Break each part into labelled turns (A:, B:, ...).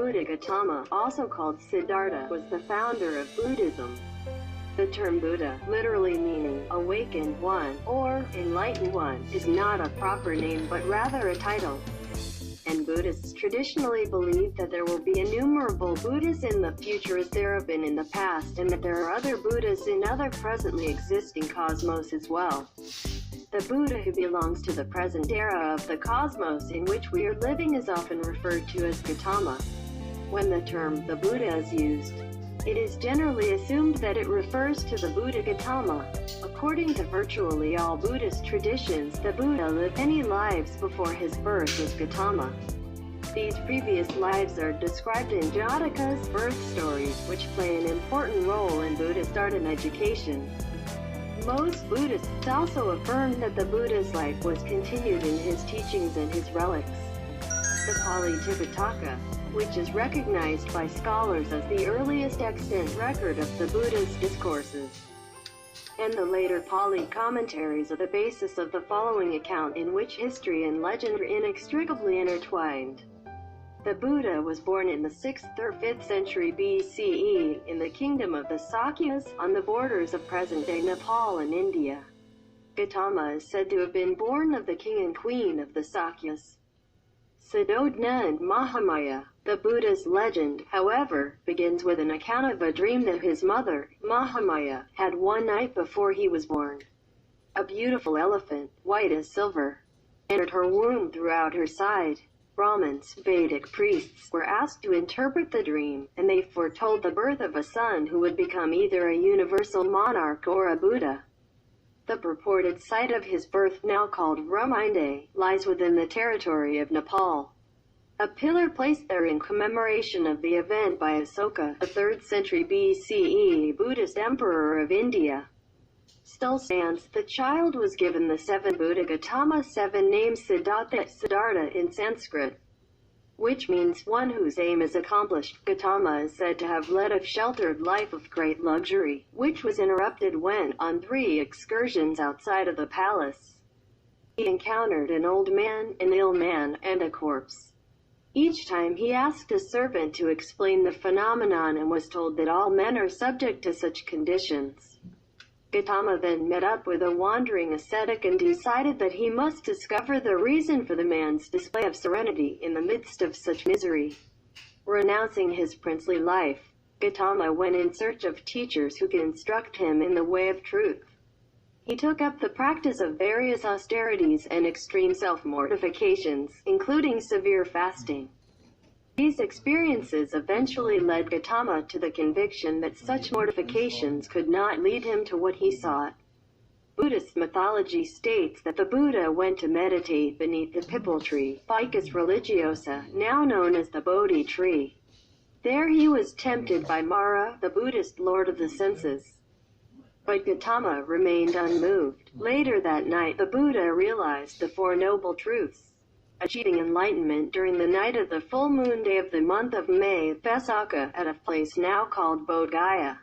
A: Buddha Gautama, also called Siddhartha, was the founder of Buddhism. The term Buddha, literally meaning awakened one or enlightened one, is not a proper name but rather a title. And Buddhists traditionally believe that there will be innumerable Buddhas in the future as there have been in the past, and that there are other Buddhas in other presently existing cosmos as well. The Buddha who belongs to the present era of the cosmos in which we are living is often referred to as Gautama. When the term the Buddha is used, it is generally assumed that it refers to the Buddha Gautama. According to virtually all Buddhist traditions, the Buddha lived many lives before his birth as Gautama. These previous lives are described in Jataka's birth stories, which play an important role in Buddhist art and education. Most Buddhists also affirm that the Buddha's life was continued in his teachings and his relics. The Pali Tipitaka, which is recognized by scholars as the earliest extant record of the Buddha's discourses, and the later Pali commentaries are the basis of the following account in which history and legend are inextricably intertwined. The Buddha was born in the 6th or 5th century BCE, in the kingdom of the Sakyas, on the borders of present-day Nepal and India. Gautama is said to have been born of the king and queen of the Sakyas. Suddhodana and Mahamaya. The Buddha's legend, however, begins with an account of a dream that his mother, Mahamaya, had one night before he was born. A beautiful elephant, white as silver, entered her womb throughout her side. Brahmins, Vedic priests, were asked to interpret the dream, and they foretold the birth of a son who would become either a universal monarch or a Buddha. The purported site of his birth, now called Raminde, lies within the territory of Nepal. A pillar placed there in commemoration of the event by Asoka, a 3rd century BCE Buddhist emperor of India, still stands. The child was given the 7 Buddha Gautama 7 names Siddhartha in Sanskrit, which means one whose aim is accomplished. Gautama is said to have led a sheltered life of great luxury, which was interrupted when, on 3 excursions outside of the palace, he encountered an old man, an ill man, and a corpse. Each time he asked a servant to explain the phenomenon and was told that all men are subject to such conditions. Gautama then met up with a wandering ascetic and decided that he must discover the reason for the man's display of serenity in the midst of such misery. Renouncing his princely life, Gautama went in search of teachers who could instruct him in the way of truth. He took up the practice of various austerities and extreme self-mortifications, including severe fasting. These experiences eventually led Gautama to the conviction that such mortifications could not lead him to what he sought. Buddhist mythology states that the Buddha went to meditate beneath the pipal tree, Ficus religiosa, now known as the Bodhi tree. There he was tempted by Mara, the Buddhist lord of the senses. But Gautama remained unmoved. Later that night, the Buddha realized the 4 noble truths, achieving enlightenment during the night of the full moon day of the month of May, Vesaka, at a place now called Bodh Gaya.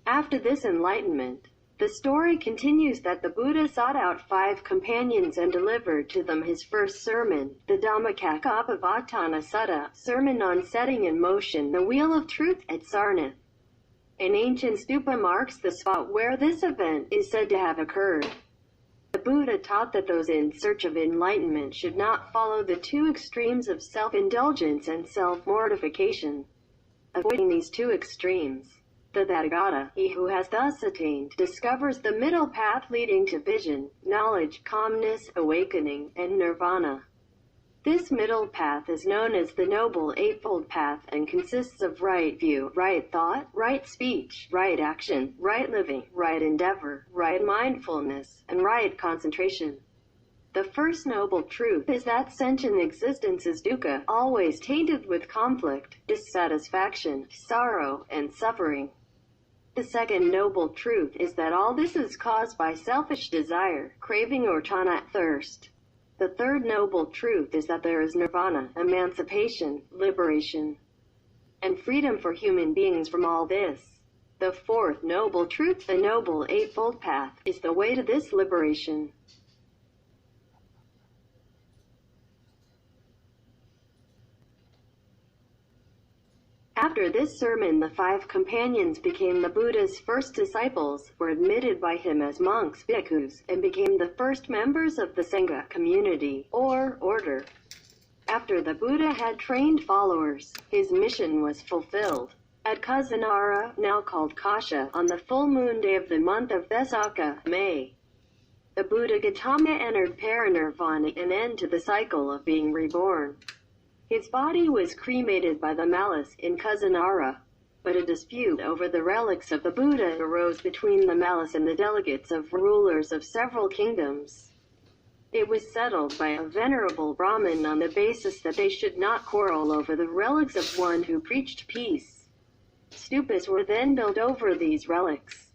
A: After this enlightenment, the story continues that the Buddha sought out 5 companions and delivered to them his first sermon, the Dhammacakkappavattana Sutta, sermon on setting in motion the wheel of truth at Sarnath. An ancient stupa marks the spot where this event is said to have occurred. The Buddha taught that those in search of enlightenment should not follow the 2 extremes of self-indulgence and self-mortification. Avoiding these 2 extremes, the Tathagata, he who has thus attained, discovers the middle path leading to vision, knowledge, calmness, awakening, and nirvana. This middle path is known as the Noble Eightfold Path and consists of right view, right thought, right speech, right action, right living, right endeavor, right mindfulness, and right concentration. The first noble truth is that sentient existence is dukkha, always tainted with conflict, dissatisfaction, sorrow, and suffering. The second noble truth is that all this is caused by selfish desire, craving or tanha, thirst. The third noble truth is that there is nirvana, emancipation, liberation, and freedom for human beings from all this. The fourth noble truth, the Noble Eightfold Path, is the way to this liberation. After this sermon, the 5 companions became the Buddha's first disciples, were admitted by him as monks, bhikkhus, and became the first members of the Sangha community, or order. After the Buddha had trained followers, his mission was fulfilled. At Kusinara, now called Kasha, on the full moon day of the month of Vesakha, May, the Buddha Gautama entered parinirvana, an end to the cycle of being reborn. His body was cremated by the Mallas in Kusinara, but a dispute over the relics of the Buddha arose between the Mallas and the delegates of rulers of several kingdoms. It was settled by a venerable Brahmin on the basis that they should not quarrel over the relics of one who preached peace. Stupas were then built over these relics.